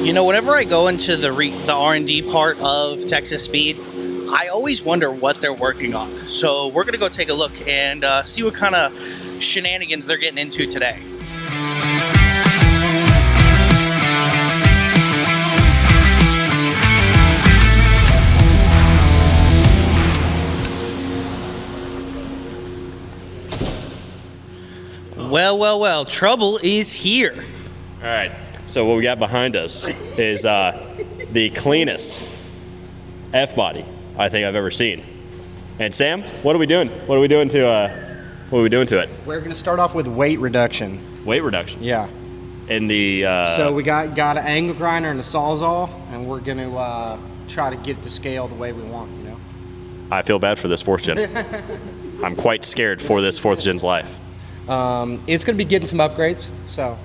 You know, whenever I go into the R&D part of Texas Speed, I always wonder what they're working on. So we're going to go take a look and see what kind of shenanigans they're getting into today. Well, trouble is here. All right, so what we got behind us is the cleanest F-body I think I've ever seen. And Sam, what are we doing? What are we doing to it? We're going to start off with weight reduction. Weight reduction? Yeah. In the... So we got an angle grinder and a Sawzall, and we're going to try to get it to scale the way we want, you know? I feel bad for this 4th gen. I'm quite scared for this 4th gen's life. It's going to be getting some upgrades, so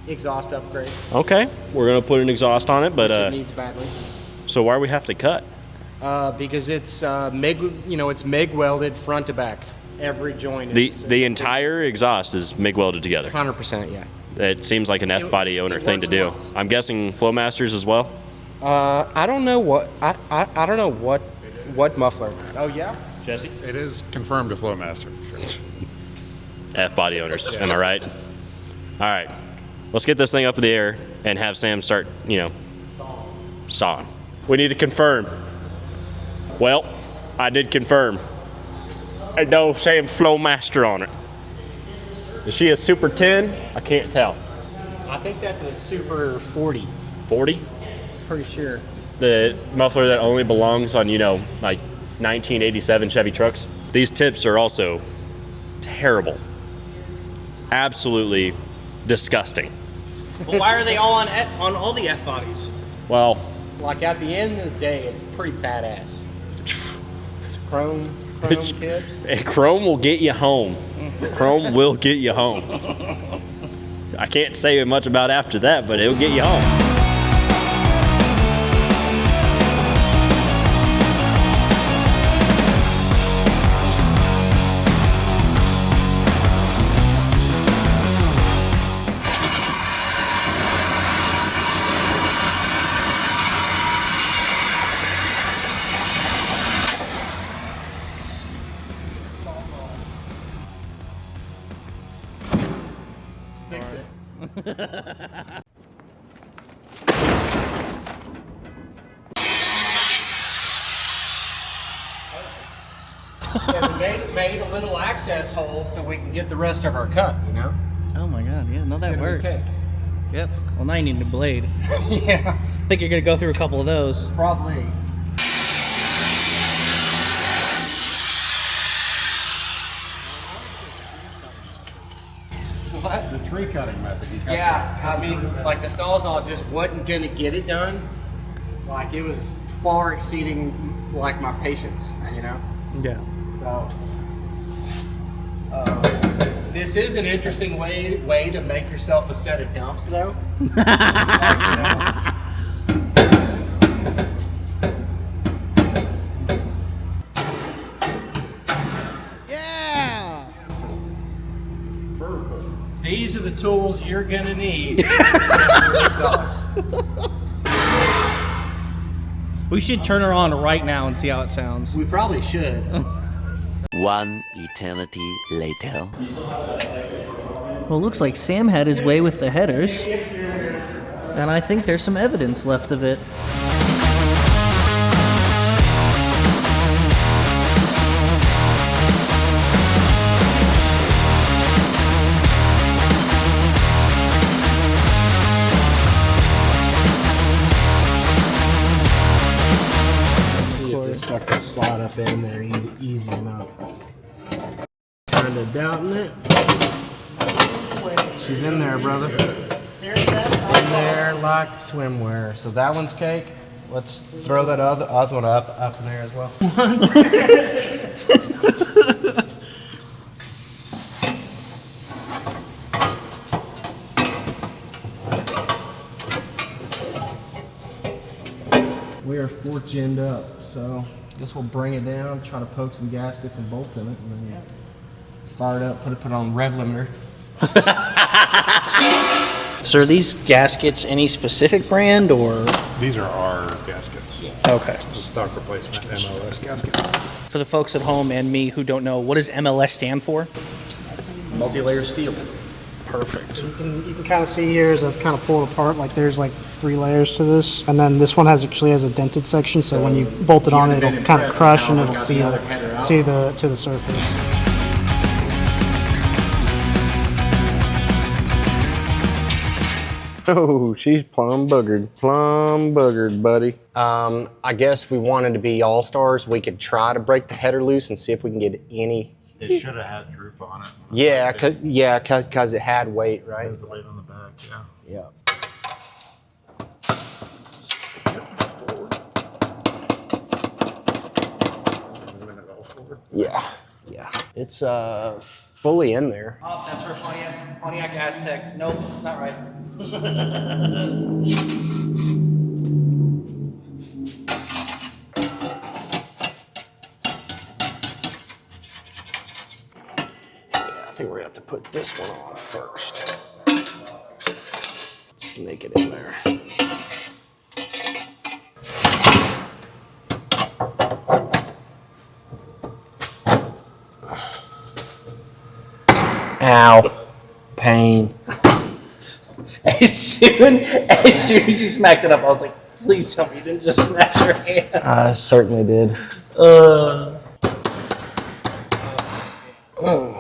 exhaust upgrade. Okay, we're going to put an exhaust on it, but... it needs badly. So why do we have to cut? Because it's it's MIG welded front to back. Every joint is... The entire exhaust is MIG welded together. 100%, yeah. It seems like an F-body owner thing to do. Once. I'm guessing Flowmasters as well? I don't know what... I don't know what muffler. Oh, yeah? Jesse? It is confirmed to Flowmaster, for sure. F-body owners, am I right? All right, let's get this thing up in the air and have Sam start, sawing. We need to confirm. Well, I did confirm. It does say Flowmaster on it. Is she a Super 10? I can't tell. I think that's a Super 40. 40? Pretty sure. The muffler that only belongs on, like 1987 Chevy trucks. These tips are also terrible. Absolutely disgusting. Well, why are they all on all the F bodies? Well, like at the end of the day, it's pretty badass. It's chrome tips. Chrome will get you home. Chrome will get you home. I can't say much about after that, but it'll get you home. Fix it. So we made a little access hole so we can get the rest of our cut, Oh my god, yeah, no, that works. Cake. Yep. Well, now you need a blade. Yeah. I think you're gonna go through a couple of those. Probably. What? The tree cutting method. Yeah, I mean, like the Sawzall just wasn't gonna get it done. Like it was far exceeding like my patience, Yeah. So this is an interesting way to make yourself a set of dumps, though. Yeah. Perfect. These are the tools you're gonna need. We should turn her on right now and see how it sounds. We probably should. One eternity later. Well, it looks like Sam had his way with the headers, and I think there's some evidence left of it. Suck the slot up in there easy enough. Kind of doubting it. She's in there, brother. In there like swimwear. So that one's cake. Let's throw that other one up in there as well. We are 4th gen'd up, so I guess we'll bring it down, try to poke some gaskets and bolts in it, and then fire it up, put it on rev limiter. So are these gaskets any specific brand or? These are our gaskets. Okay. Stock replacement MLS gaskets. For the folks at home and me who don't know, what does MLS stand for? Multi-layer steel. Perfect. You can kind of see here as I've kind of pulled apart, like there's like 3 layers to this, and then this one actually has a dented section, so when you bolt it on, it'll kind of crush and it'll seal to the surface. Oh, she's plumb boogered, buddy. I guess if we wanted to be all-stars, we could try to break the header loose and see if we can get any. It should have had droop on it. Yeah, cause it had weight, right? There's the weight on the back, yeah. Yeah. Yeah. It's fully in there. Oh, that's for Pontiac Aztec. Nope, not right. I think we're gonna have to put this one on first. Snake it in there. Ow. Pain. As soon as you smacked it up, I was like, please tell me you didn't just smash your hand. I certainly did.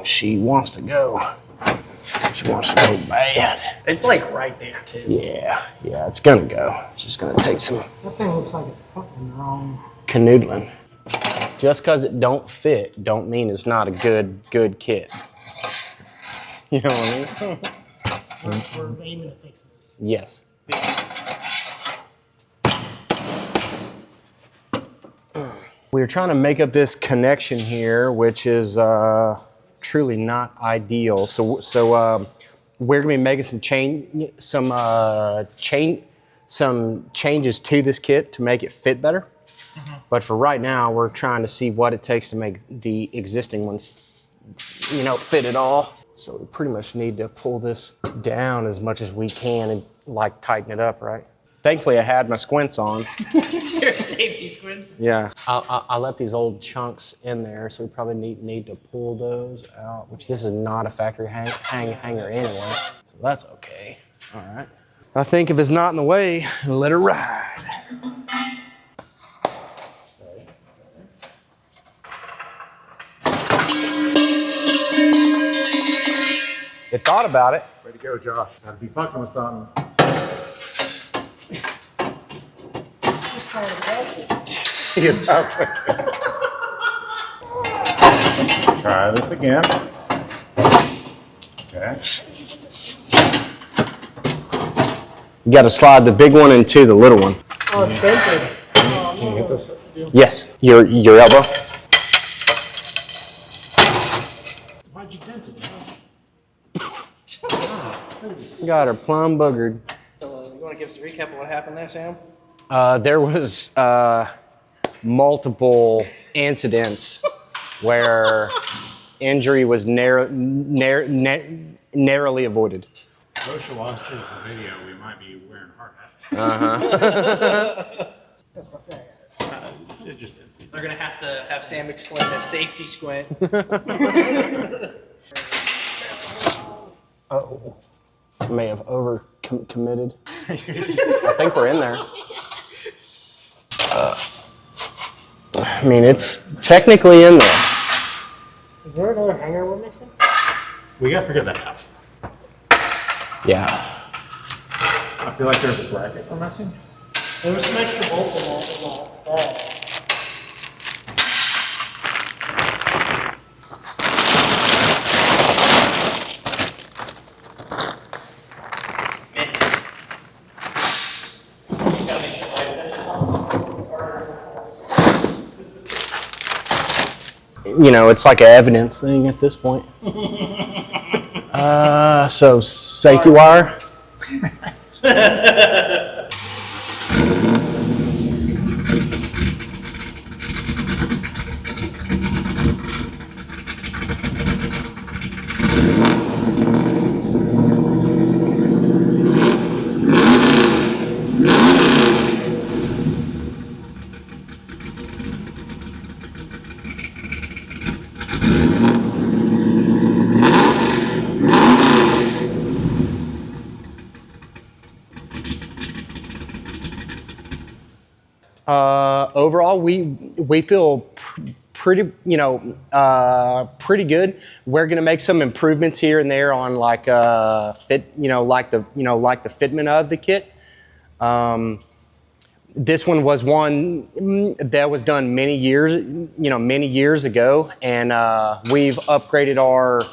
She wants to go. She wants to go bad. It's like right there, too. Yeah, it's gonna go. It's just gonna take some That thing looks like it's fucking wrong. canoodling. Just because it don't fit, don't mean it's not a good kit. You know what I mean? We're aiming to fix this. Yes. We're trying to make up this connection here, which is truly not ideal. So we're gonna be making some changes to this kit to make it fit better. But for right now, we're trying to see what it takes to make the existing one, fit it all. So we pretty much need to pull this down as much as we can and like tighten it up, right? Thankfully, I had my squints on. Your safety squints. Yeah, I left these old chunks in there, so we probably need to pull those out, which this is not a factory hanger anyway, so that's okay. All right. I think if it's not in the way, let it ride. It thought about it. Way to go, Josh. I'd be fucking with something. Yeah, that's okay. Try this again. Okay. You got to slide the big one into the little one. Oh, it's dented. Can you hit this? Yes, your elbow. Why'd you dent it? Got her plumb boogered. So, you want to give us a recap of what happened there, Sam? There was multiple incidents where injury was narrowly avoided. Social watches the video. We might be wearing hard hats. It just They're going to have Sam explain the safety squint. Oh, may have committed. I think we're in there. I mean, it's technically in there. Is there another hanger we're missing? We gotta figure that out. Yeah. I feel like there's a bracket we're missing. There was some extra bolts in that. It's like an evidence thing at this point. So safety wire. Overall, we feel pretty, pretty good. We're gonna make some improvements here and there on like fit, like the fitment of the kit. This one was one that was done many years ago, and we've upgraded our,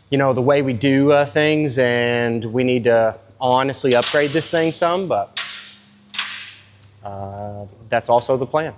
the way we do things, and we need to honestly upgrade this thing some, but that's also the plan.